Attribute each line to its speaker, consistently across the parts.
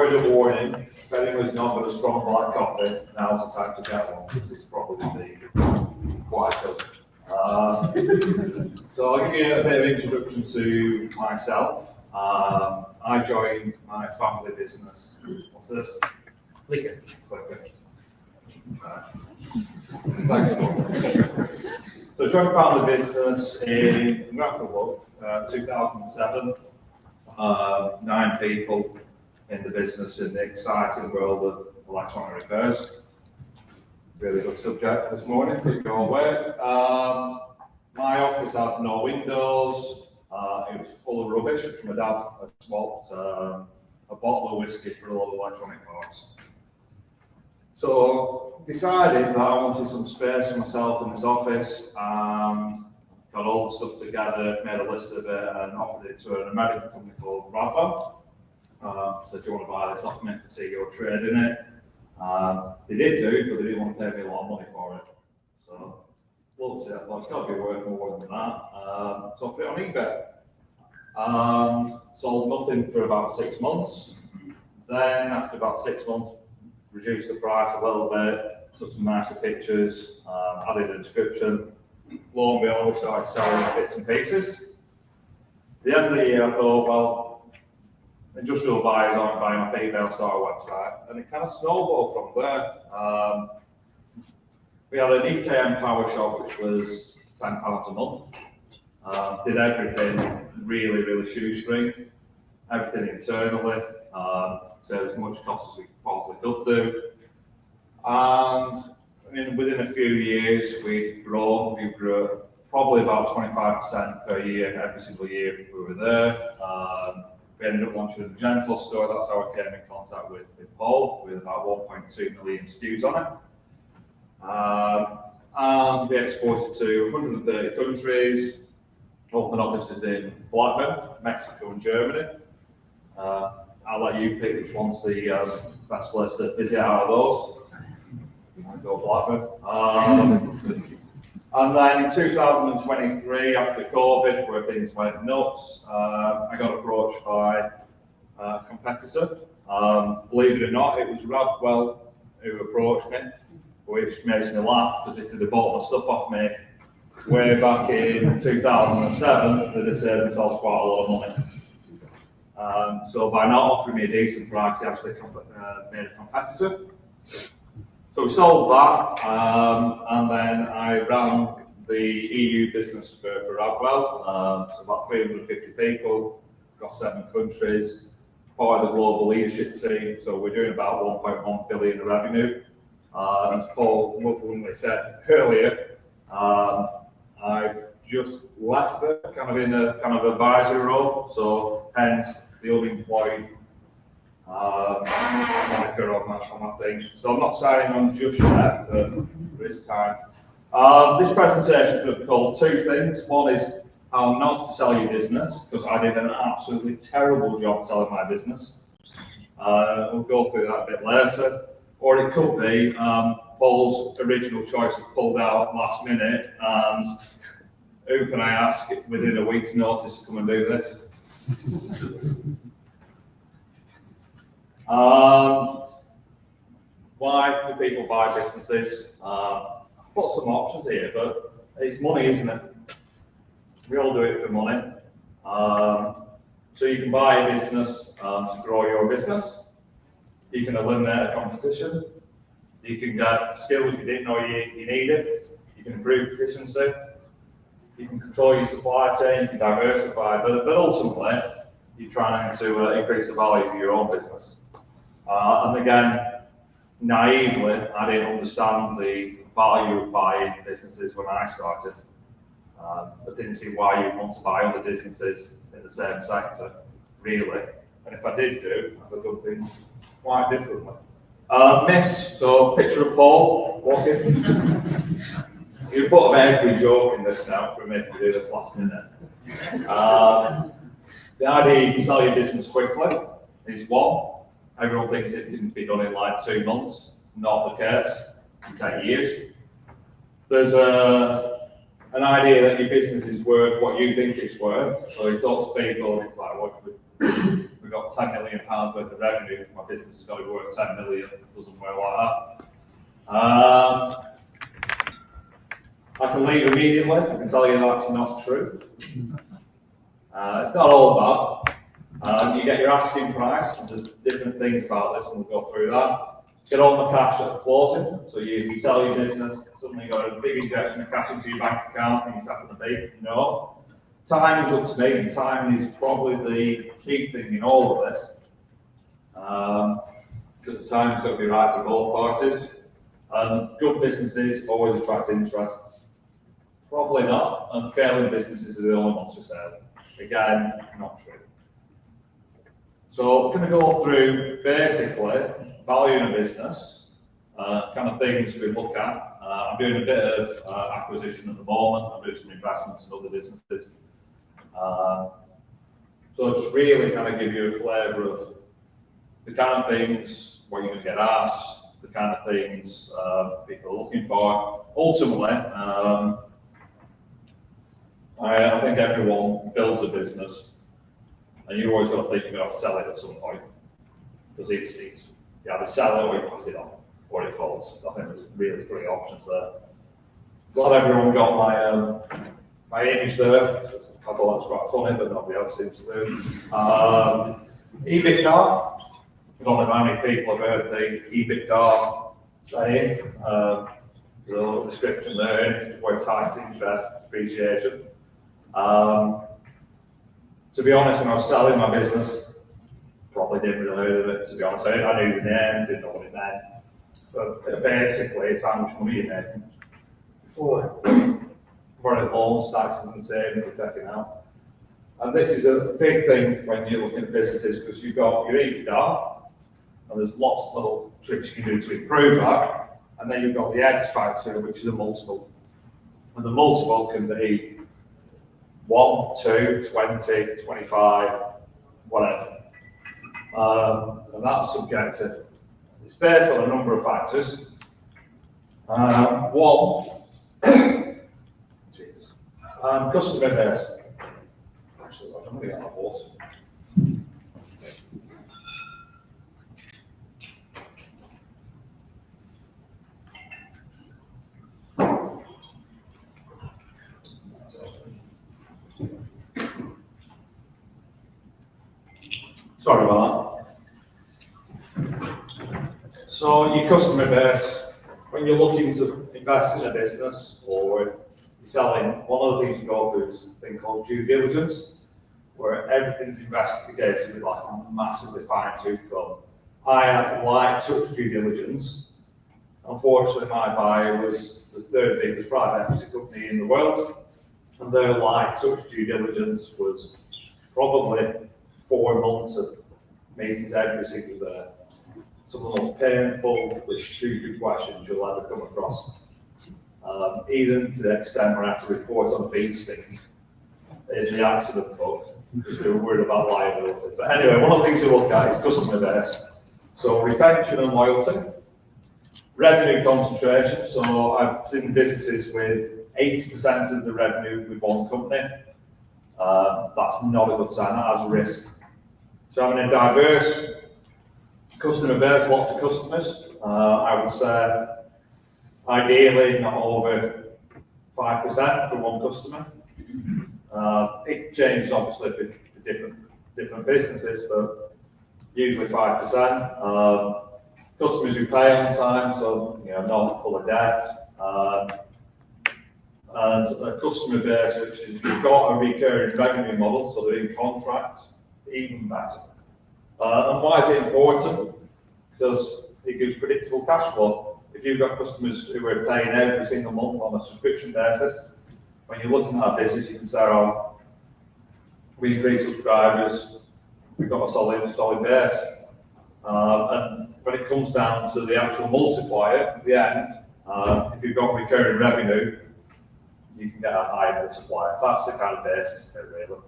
Speaker 1: word of warning, if anyone's not got a strong black coffee, now's the time to get one, because it's probably quite good. So I'll give you a bit of introduction to myself. I joined my family business. What's this? Clicker. So I joined family business in 2007. 9 people in the business in the exciting world of electronic repairs. Really good subject this morning, keep going away. My office had no windows, it was full of rubbish, which my dad had swapped a bottle of whiskey for a lot of electronic parts. So decided that I wanted some space for myself in this office and got all the stuff together, made a list of it and offered it to an American company called Radwell. So do you want to buy this off me to see your trade in it? They did do, but they didn't want to pay me a lot of money for it. So looked at it, I thought it's got to be worth more than that. So I put it on eBay. Sold nothing for about 6 months. Then after about 6 months, reduced the price a little bit, took some nicer pictures, added a description. Lo and behold, we started selling bits and pieces. At the end of the year, I thought, well, industrial buyers aren't buying off eBay, I'll start a website. And it kind of snowballed from there. We had an EKM power shop, which was £10 a month. Did everything really, really shoestring, everything internally, so as much cost as we possibly could do. And I mean, within a few years, we grew probably about 25% per year, every single year we were there. We ended up launching a Gentle store, that's how I came in contact with Paul, with about 1.2 million SKUs on it. And we exported to 130 countries, opened offices in Blackburn, Mexico and Germany. I'll let you pick which one's the best place to visit out of those. Go Blackburn. And then in 2023, after COVID, where things went nuts, I got approached by a competitor. Believe it or not, it was Radwell who approached me, which makes me laugh because if they'd have bought my stuff off me way back in 2007, they'd have saved themselves quite a lot of money. So by not offering me a decent price, they actually made a competitor. So we sold that, and then I ran the EU business for Radwell, so about 350 people, across 7 countries, part of the global leadership team, so we're doing about 1.1 billion in revenue. As Paul lovingly said earlier, I've just left it, kind of in a kind of advisory role, so hence the unemployed moniker on that thing. So I'm not signing on just yet, but there is time. This presentation could be called 2 things. One is how not to sell your business, because I did an absolutely terrible job selling my business. We'll go through that a bit later. Or it could be Paul's original choice was pulled out last minute, and who can I ask within a week's notice to come and do this? Why do people buy businesses? I've got some options here, but it's money, isn't it? We all do it for money. So you can buy a business to grow your business. You can eliminate a competition. You can get skills you didn't know you needed. You can improve efficiency. You can control your supply chain. You can diversify. But ultimately, you're trying to increase the value of your own business. And again, naively, I didn't understand the value of buying businesses when I started. I didn't see why you'd want to buy other businesses in the same sector, really. And if I did do, I'd have done things quite differently. Miss, so picture of Paul walking. You put every joke in this now for me to do this last minute. The idea you can sell your business quickly is one. Everyone thinks it can be done in like 2 months. It's not the case. It can take years. There's an idea that your business is worth what you think it's worth. So you talk to people and it's like, well, we we've got £10 million worth of revenue, my business has got to be worth 10 million. It doesn't work like that. I can leave immediately. I can tell you that's not true. It's not all bad. You get your asking price. There's different things about this, and we'll go through that. Get all the cash at the closing. So you sell your business, suddenly you got a big injection of cash into your bank account, and you sat at the bank. No. Timing's up to me, and timing is probably the key thing in all of this. Because the timing's got to be right for both parties. Good businesses always attract interest. Probably not, and failing businesses are the only ones for sale. Again, not true. So we're going to go through basically valuing a business, kind of things we look at. I'm doing a bit of acquisition at the moment. I'm doing some investments in other businesses. So just really kind of give you a flavour of the kind of things, what you're going to get asked, the kind of things people are looking for. Ultimately, I think everyone builds a business, and you've always got to think you're going to have to sell it at some point, because it's you either sell it or you pass it on, or it falls. I think there's really three options there. Not everyone got my image there. I thought that was quite funny, but nobody else seems to do. EBITDA. I don't know how many people have heard the EBITDA saying. The little description there, where tight interest, depreciation. To be honest, when I was selling my business, probably didn't really heard of it, to be honest. I knew the name, didn't know what it meant. But basically, it's how much money you're making before the loans, taxes and savings are taken out. And this is a big thing when you're looking at businesses, because you've got your EBITDA, and there's lots of little tricks you can do to improve that. And then you've got the X factor, which is a multiple. And the multiple can be 1, 2, 20, 25, whatever. And that's subjective. It's based on a number of factors. One, customer base. Actually, I'm going to get my water. Sorry about that. So your customer base, when you're looking to invest in a business or you're selling, one of the things you go through is a thing called due diligence, where everything's investigated with like a massively fine-tooth comb. I had light touch due diligence. Unfortunately, my buyer was the third biggest private equity company in the world, and their light touch due diligence was probably 4 months of meetings every single day. Some of the most painful, stupid questions you'll ever come across. Even to the extent where I had to report on a bee sting in the accident book, because they were worried about liability. But anyway, one of the things you look at is customer base. So retention and loyalty. Revenue concentration. So I've seen businesses with 80% of the revenue with one company. That's not a good sign, that has risk. So having a diverse customer base, lots of customers, I would say ideally not over 5% for one customer. It changes obviously for different businesses, but usually 5%. Customers who pay on time, so not full of debt. And a customer base which has got a recurring revenue model, so they're in contracts, even better. And why is it important? Because it gives predictable cash flow. If you've got customers who are paying every single month on a subscription basis, when you're looking at a business, you can say, oh, we increase subscribers, we've got a solid base. And when it comes down to the actual multiplier at the end, if you've got recurring revenue, you can get a higher multiplier. That's the kind of basis of it, really.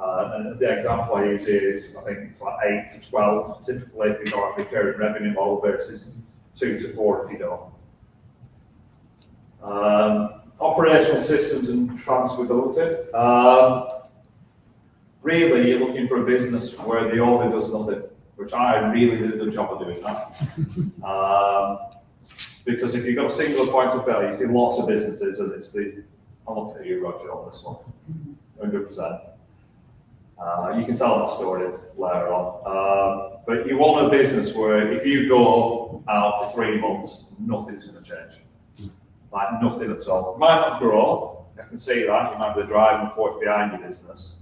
Speaker 1: And the example I use here is, I think it's like 8 to 12, typically if you've got a recurring revenue model versus 2 to 4 if you don't. Operational systems and transferability. really you're looking for a business where the owner does nothing, which I really did a good job of doing that. Because if you've got a singular point of failure, you see lots of businesses, and it's the, I'm looking at you, Roger, on this one, 100%. You can tell that story later on. But you want a business where if you go out for 3 months, nothing's going to change. Like nothing at all. It might not grow, I can see that, you might be driving force behind your business,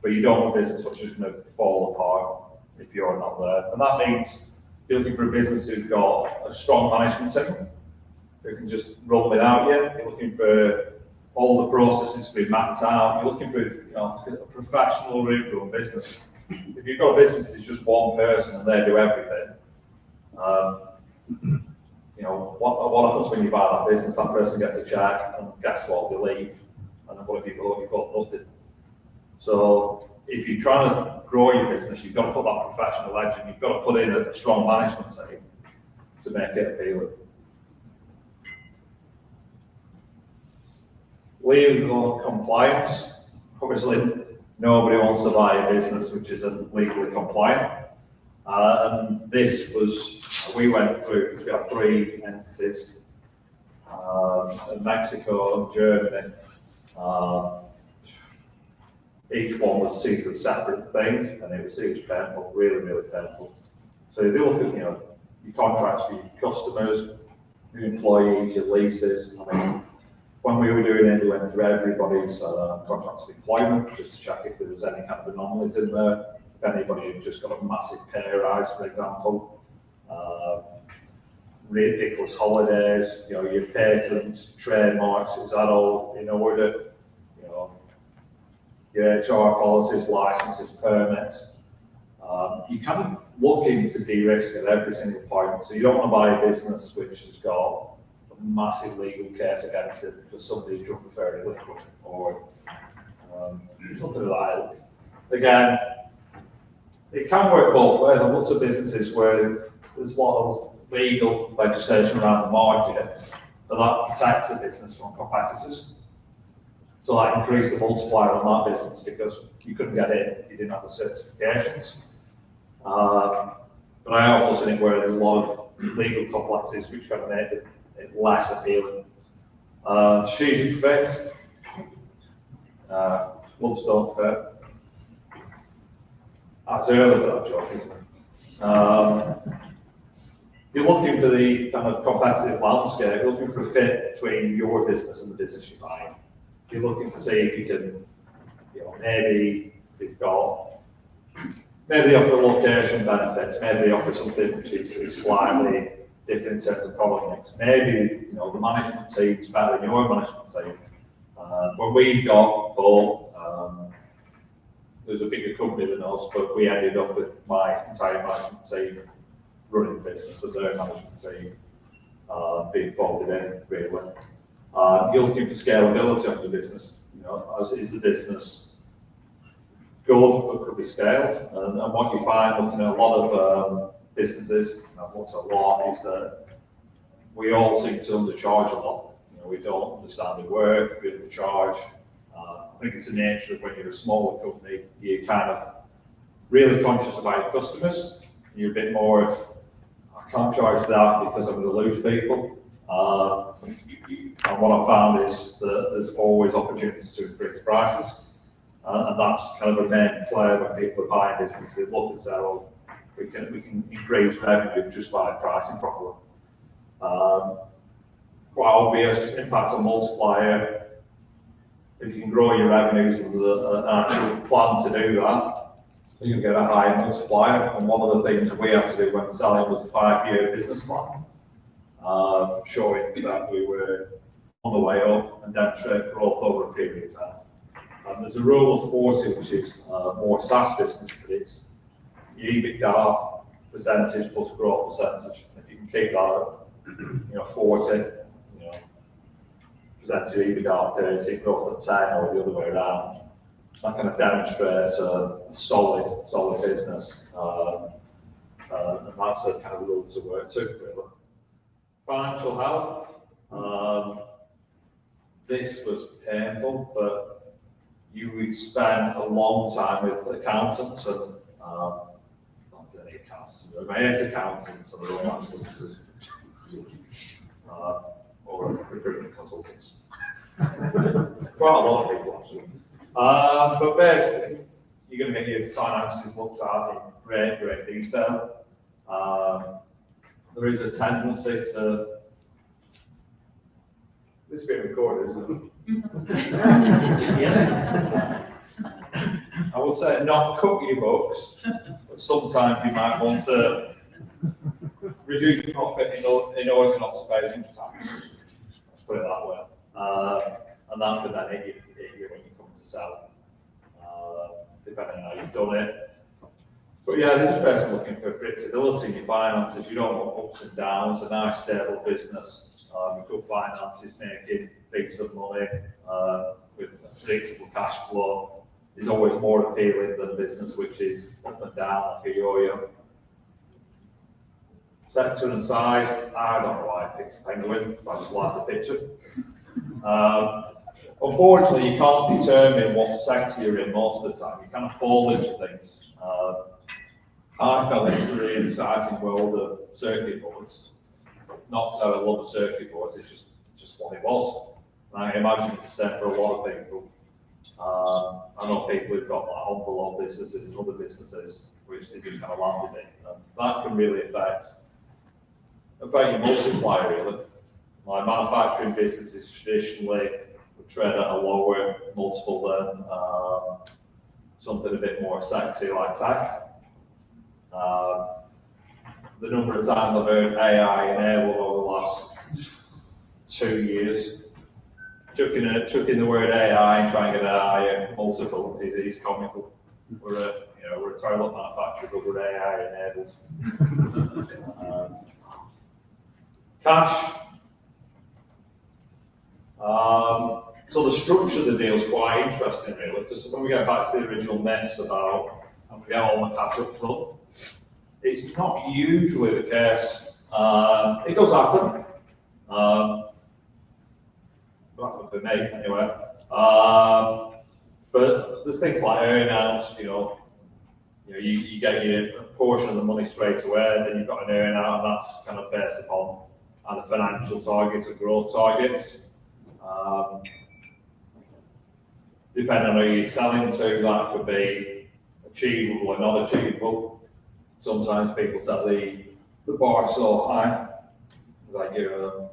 Speaker 1: but you don't want a business which is going to fall apart if you're not there. And that means you're looking for a business who's got a strong management team, who can just run without you. You're looking for all the processes to be mapped out. You're looking for a professional route to a business. If you've got a business that's just one person and they do everything, what happens when you buy that business? That person gets a check, and guess what? They leave, and then what have you got? You've got nothing. So if you're trying to grow your business, you've got to put that professional edge in. You've got to put in a strong management team to make it appealing. Legal compliance. Obviously, nobody wants to buy a business which isn't legally compliant. And this was, we went through, because we have 3 entities, Mexico, Germany. Each one was a separate thing, and it was painful, really, really painful. So they look at, your contracts for your customers, your employees, your leases. I mean, when we were doing it, we went through everybody's contracts of employment just to check if there was any kind of anomalies in there. If anybody had just got a massive pay rise, for example, ridiculous holidays, your patents, trademarks, is that all in order? Your HR policies, licenses, permits. You kind of looking to de-risk at every single point. So you don't want to buy a business which has got a massive legal case against it because somebody's drunk a fairy liquid or something like that. Again, it can work both ways. I've looked at businesses where there's a lot of legal legislation around the market that protects the business from competitors. So that increased the multiplier on that business because you couldn't get in if you didn't have the certifications. But I also seen it where there's a lot of legal complexities which kind of made it less appealing. Strategic fit. Loves don't fit. That's early for that job, isn't it? You're looking for the kind of competitive landscape. You're looking for a fit between your business and the business you're buying. You're looking to see if you can, maybe they've got, maybe they offer location benefits, maybe they offer something which is slightly different in terms of product mix. Maybe, the management team is better than your management team. When we got bought, there was a bigger company than us, but we ended up with my entire management team running the business, so their management team being folded in, really. You're looking for scalability of the business. As is the business good but could be scaled? And what you find looking at a lot of businesses, what's a lot, is that we all seem to undercharge a lot. We don't understand the worth, we undercharge. I think it's the nature of when you're a smaller company, you're kind of really conscious about your customers. You're a bit more, I can't charge that because I'm going to lose people. And what I found is that there's always opportunities to increase prices, and that's kind of a main player when people are buying businesses. They look and say, well, we can increase revenue just by pricing properly. Quite obvious, impacts on multiplier. If you can grow your revenues, there's an actual plan to do that, you can get a higher multiplier. And one of the things we had to do when selling was a 5-year business plan, showing that we were on the way up and demonstrate growth over a period of time. There's a rule of 40, which is more SaaS business, but it's your EBITDA percentage plus growth percentage. If you can keep that at 40, percentage EBITDA 30, growth at 10, or the other way around, that kind of demonstrates a solid business. And that's a kind of rule to work to, really. Financial health. This was painful, but you would spend a long time with accountants and not any accountants, my ex-accountants and their own solicitors or recruitment consultants. Quite a lot of people actually. But basically, you're going to get your finances looked at in great detail. There is a tendency to. This is being recorded, isn't it? Yeah. I would say not cut your books, but sometimes you might want to reduce profit in order not to pay income tax. Let's put it that way. And that could then hit you when you come to sell, depending on how you've done it. But yeah, they're just basically looking for predictability in your finances. You don't want ups and downs. A nice stable business. Good finances, making big sum of money with predictable cash flow is always more appealing than a business which is up and down like a yo-yo. Sector and size, I don't know why I picked a penguin, I just like the picture. Unfortunately, you can't determine what sector you're in most of the time. You kind of fall into things. I fell into a really exciting world of circuit boards. Not because I love circuit boards, it's just what it was. And I imagine it's the same for a lot of people. I know people who've got like envelope businesses and other businesses which they just kind of landed in. And that can really affect your multiplier really. My manufacturing businesses traditionally would trade at a lower multiple than something a bit more sexy like tech. The number of times I've heard AI enabled over the last 2 years, chucking the word AI and trying to get an AI multiple is comical. We're a toilet manufacturer, but we're AI enabled. Cash. So the structure of the deal is quite interesting, really, because when we get back to the original myths about I'm going to get all my cash up front, it's not usually the case. It does happen. That would be me, anyway. But there's things like earn-outs, you get your portion of the money straight away, then you've got an earn-out, and that's kind of based upon either financial targets or growth targets. Depending on who you're selling to, that could be achievable or not achievable. Sometimes people set the bar so high that you're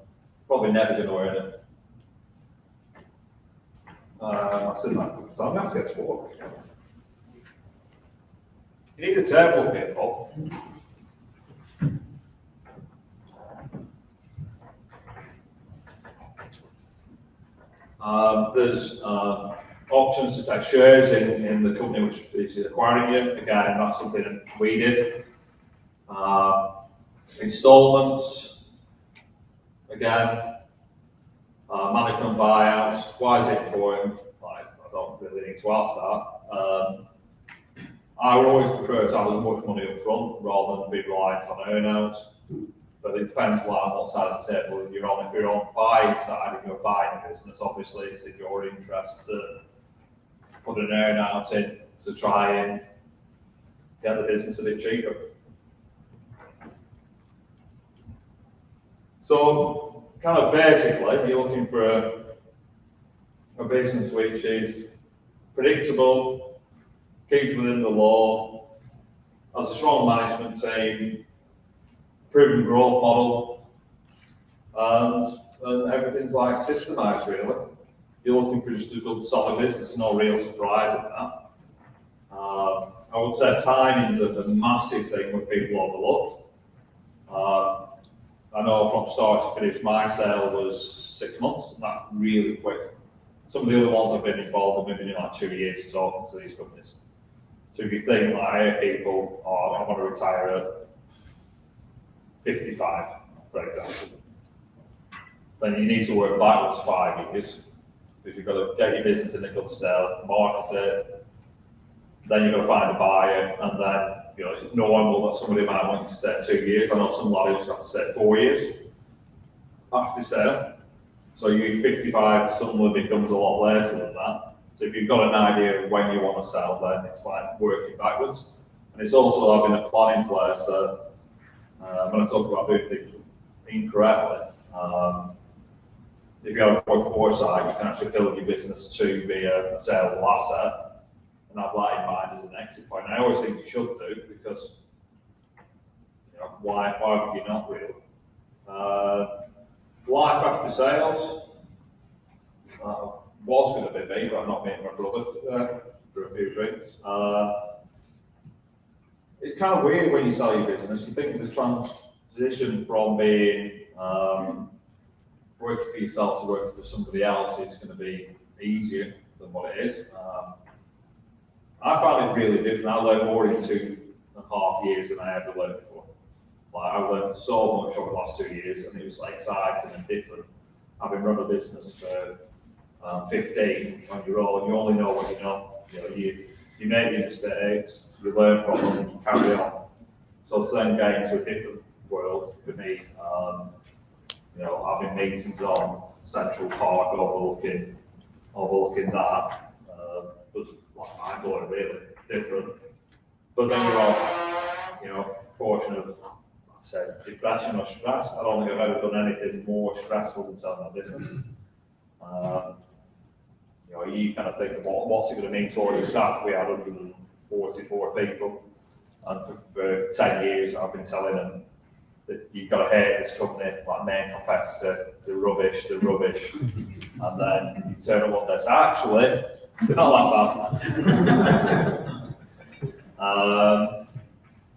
Speaker 1: probably never going to earn it. I said that, so I'm going to have to get to work. You need a table, people. There's options to take shares in the company which is acquiring you. Again, that's something that we did. Installments, again, management buyouts. Why is it important? I don't really need to ask that. I would always prefer to have as much money up front rather than be reliant on earn-outs. But it depends on what side of the table you're on. If you're on the buying side and you're buying a business, obviously it's in your interest to put an earn-out in to try and get the business a bit cheaper. So, kind of basically, you're looking for a business which is predictable, keeps within the law, has a strong management team, proven growth model, and everything's like systemized really. You're looking for just a good solid business, no real surprise in that. I would say timing's a massive thing when people overlook. I know from start to finish my sale was 6 months, and that's really quick. Some of the other ones I've been involved in, maybe like 2 years talking to these companies. So if you think like, I hear people, I want to retire at 55, for example, then you need to work backwards 5 years, because you've got to get your business in a good state, market it, then you've got to find a buyer, and then it's normal that somebody might want you to stay 2 years. I know some lawyers have to stay 4 years after sale. So you're 55, suddenly becomes a lot later than that. So if you've got an idea of when you want to sell, then it's like working backwards. And it's also having a plan in place that when I talk about doing things incorrectly, if you have more foresight, you can actually build your business to be a saleable asset and have that in mind as an exit point. And I always think you should do, because why would you not really? Life after sales was going to be me, but I'm not meeting my brother for a few drinks. It's kind of weird when you sell your business. You think the transition from being working for yourself to working for somebody else is going to be easier than what it is. I found it really different. I learned more in 2.5 years than I ever learned before. Like, I learned so much over the last 2 years, and it was like exciting and different. Having run a business for 15 on your own, you only know what you know. You make the mistakes, you learn from them, and you carry on. So it's then getting into a different world for me. Having meetings on Central Park overlooking that was like mind-blowing, really different. But then you're all, portion of, like I said, depression or stress. I don't think I've ever done anything more stressful than selling my business. You kind of think, what's it going to mean to all your staff? We had 144 people, and for 10 years I've been telling them that you've got to hate this company, like main competitor, they're rubbish, and then you turn up one day and say, actually, they're not that bad.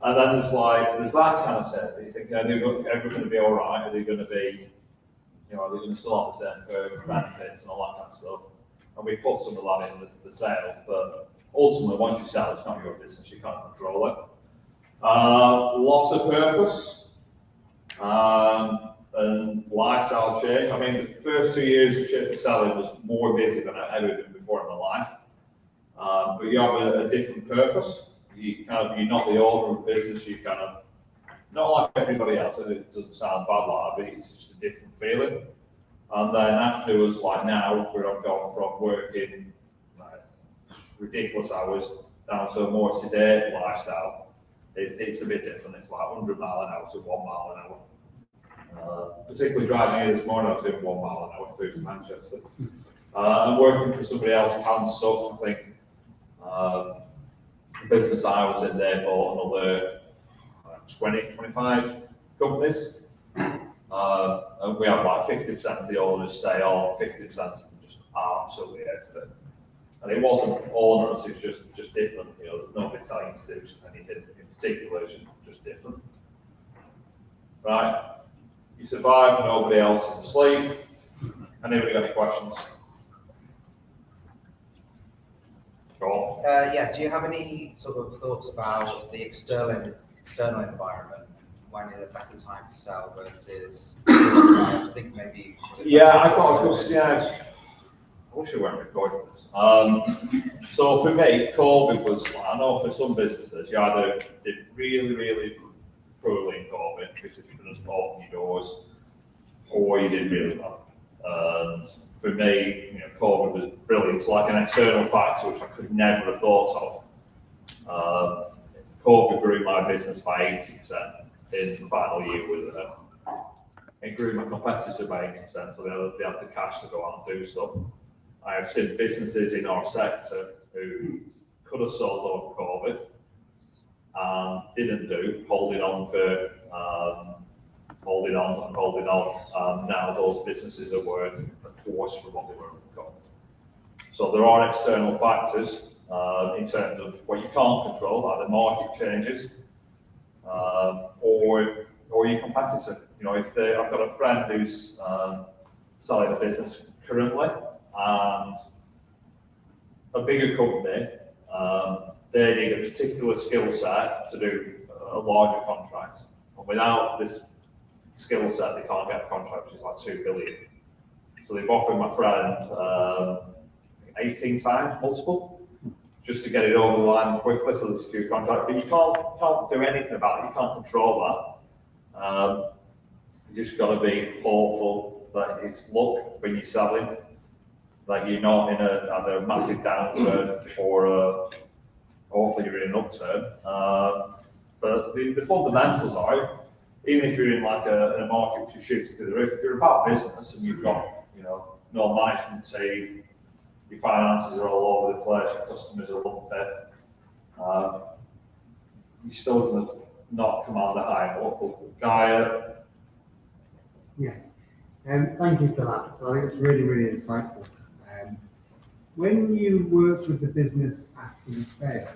Speaker 1: And then there's that kind of stuff. You think, are they ever going to be all right? Are they going to be, are they going to still have the same benefits and all that kind of stuff? And we put some of that in the sales, but ultimately, once you sell, it's not your business, you can't control it. Loss of purpose. And lifestyle change. I mean, the first 2 years of selling was more busy than I ever been before in my life. But you have a different purpose. You're not the owner of the business. You kind of, not like everybody else. It doesn't sound bad like that, but it's just a different feeling. And then afterwards, like now, where I've gone from working ridiculous hours down to a more sedate lifestyle, it's a bit different. It's like 100 mile an hour to 1 mile an hour. Particularly driving here this morning, I was doing 1 mile an hour through Manchester. And working for somebody else can suck. I think the business I was in there bought another 20, 25 companies. And we have like 50% of the owners stay on, 50% of them just absolutely hated it. And it wasn't owners, it's just different. There's nobody telling you to do anything in particular, it's just different. Right? You survive, nobody else is asleep. Anybody got any questions? Go on.
Speaker 2: Yeah, do you have any sort of thoughts about the external environment when it's a better time to sell versus I think maybe.
Speaker 1: Yeah, I got a good, I wish I weren't recording this. So for me, COVID was, I know for some businesses, you either did really, really poorly in COVID because you couldn't open your doors, or you did really well. And for me, COVID was brilliant. It's like an external factor which I could never have thought of. COVID grew my business by 80% in the final year with it. It grew my competitors by 80%, so they had the cash to go out and do stuff. I have seen businesses in our sector who could have sold over COVID and didn't do, holding on. Now those businesses are worth a quarter of what they were before. So there are external factors in terms of what you can't control, like the market changes, or your competitor. I've got a friend who's selling a business currently, and a bigger company, they need a particular skill set to do a larger contract. And without this skill set, they can't get a contract, which is like 2 billion. So they've offered my friend 18 times multiple, just to get it over the line quickly, so there's a secure contract. But you can't do anything about it. You can't control that. You just got to be hopeful that it's luck when you're selling. Like you're not in either a massive downturn or hopefully you're in an upturn. But the fundamentals are, even if you're in like a market which is shooting through the roof, if you're about business and you've got, no management team, your finances are all over the place, your customers are lumpy, you're still going to not command a high multiple. Guy?
Speaker 3: Yeah, thank you for that. So I think it's really, really insightful. When you worked with the business after the sale,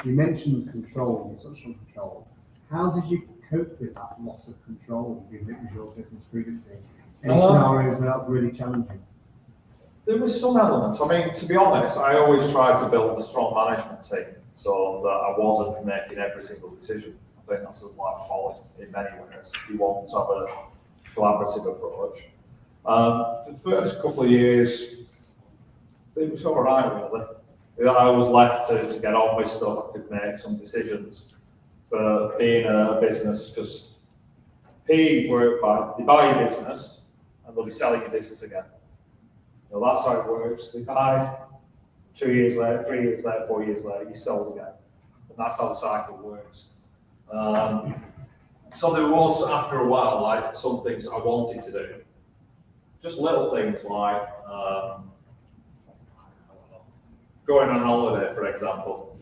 Speaker 3: you mentioned control, you touched on control. How did you cope with that loss of control, given it was your business previously? Any scenarios where that was really challenging?
Speaker 1: There was some elements. I mean, to be honest, I always tried to build a strong management team so that I wasn't making every single decision. I think that's like folly in many ways. You want to have a collaborative approach. For the first couple of years, it was all right, really. I was left to get on with stuff. I could make some decisions. But being a business, because PE work they buy your business and they'll be selling your business again. That's how it works. They buy 2 years later, 3 years later, 4 years later, you sold again. And that's how the cycle works. So there was, after a while, like some things I wanted to do. Just little things like, going on holiday, for example.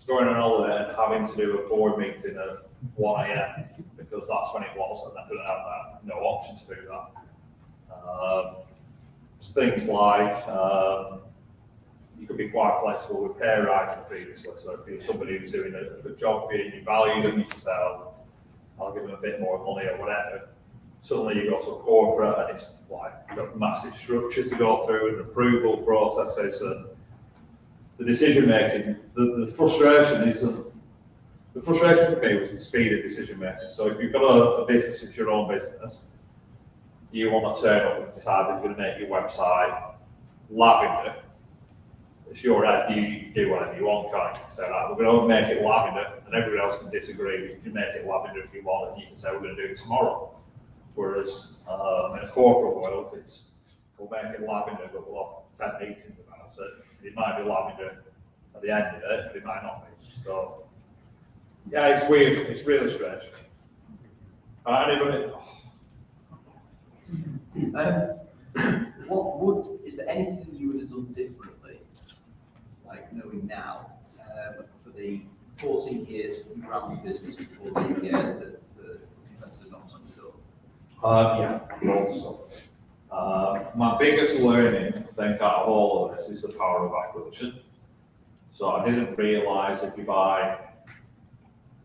Speaker 1: Going on holiday and having to do a board meeting at 1 a.m. because that's when it was, and I didn't have no option to do that. Things like you could be quite flexible with pay rising previously. So if you're somebody who's doing a good job for you and you value them, you can say, I'll give them a bit more money or whatever. Suddenly you go to a corporate and it's like you've got a massive structure to go through and approval processes and the decision making. The frustration isn't. The frustration for me was the speed of decision making. So if you've got a business, it's your own business, you want to turn up and decide that you're going to make your website lavender. It's your head, you do whatever you want, can't you? So we're going to make it lavender, and everyone else can disagree. You can make it lavender if you want, and you can say we're going to do it tomorrow. Whereas in a corporate world, we'll make it lavender, but we'll have 10 meetings about it. It might be lavender at the end of it, but it might not be. So yeah, it's weird. It's really strange. Anybody?
Speaker 4: Is there anything you would have done differently, like knowing now, for the 14 years you ran the business before the investor knocked on the door?
Speaker 1: Yeah, lots of stuff. My biggest learning, I think, out of all of this is the power of acquisition. So I didn't realise if you buy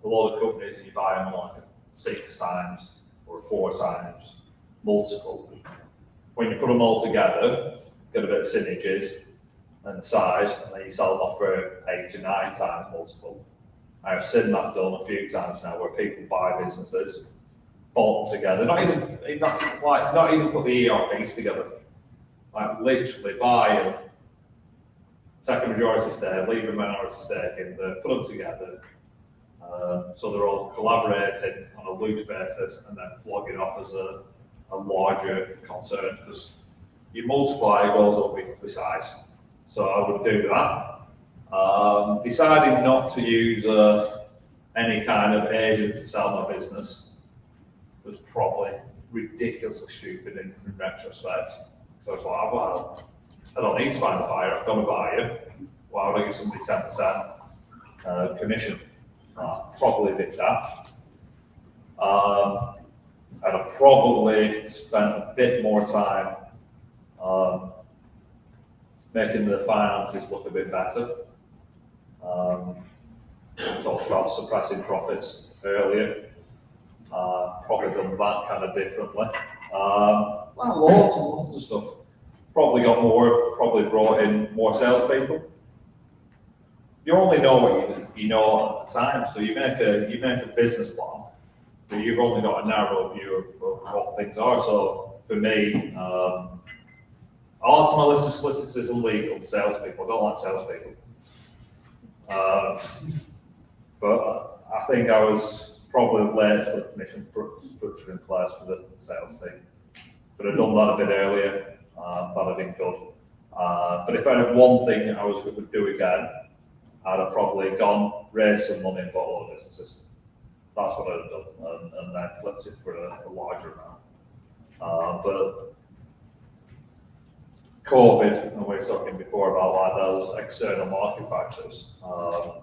Speaker 1: a lot of companies and you buy them like 6 times or 4 times multiple, when you put them all together, get a bit of synergies and the size, and then you sell them off for 8 to 9 times multiple. I've seen that done a few times now where people buy businesses, bolt them together, not even put the ERPs together, like literally buy and take a majority stake, leave a minority stake in, put them together, so they're all collaborating on a loose basis, and then flog it off as a larger concern, because your multiplier goes up with size. So I would do that. Deciding not to use any kind of agent to sell my business was probably ridiculously stupid in retrospect. So it's like, well, I don't need to find a buyer, I've got a buyer. Why would I give somebody 10% commission? Probably did that. I'd have probably spent a bit more time making the finances look a bit better. We talked about suppressing profits earlier. Probably done that kind of differently. Lots and lots of stuff. Probably brought in more salespeople. You only know what you know at the time, so you make a business plan, but you've only got a narrow view of what things are. So for me, I'll add to my list of solicitors and legal salespeople. I don't like salespeople. But I think I was probably late to put the commission structure in place for the sales team. But I'd done that a bit earlier. That'd have been good. But if I had one thing I would do again, I'd have probably gone, raised some money and bought a lot of businesses. That's what I'd have done, and then flipped it for a larger amount. But COVID, and we were talking before about like those external market factors. I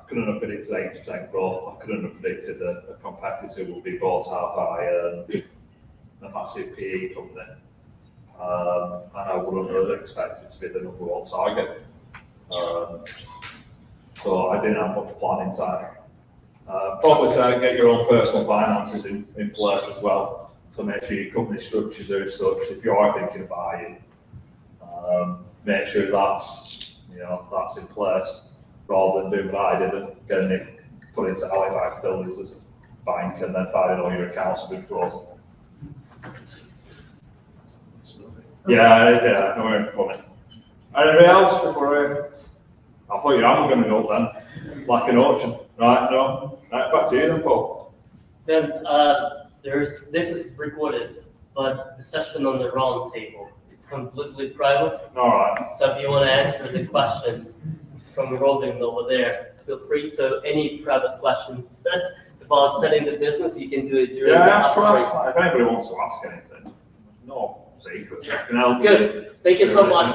Speaker 1: couldn't have predicted 8% growth. I couldn't have predicted a competitor would be bought out by a massive PE company. And I wouldn't have expected to be the number one target. So I didn't have much planning time. Probably say get your own personal finances in place as well. So make sure your company structures are as such. If you are thinking of buying, make sure that's in place, rather than doing what I did and getting it put into Halifax buildings as a bank and then finding all your accounts have been frozen. Yeah, no, very funny. Anything else before I thought your hand was going to go up then, like an auction. Right, no. Right, back to you then, Paul.
Speaker 5: Then this is recorded, but the session on the round table, it's completely private.
Speaker 1: All right.
Speaker 5: So if you want to answer the question from Robin over there, feel free. So any private questions about setting the business, you can do it during the
Speaker 1: ask.
Speaker 5: break.
Speaker 1: If anybody wants to ask anything, no secrets.
Speaker 5: Good. Thank you so much.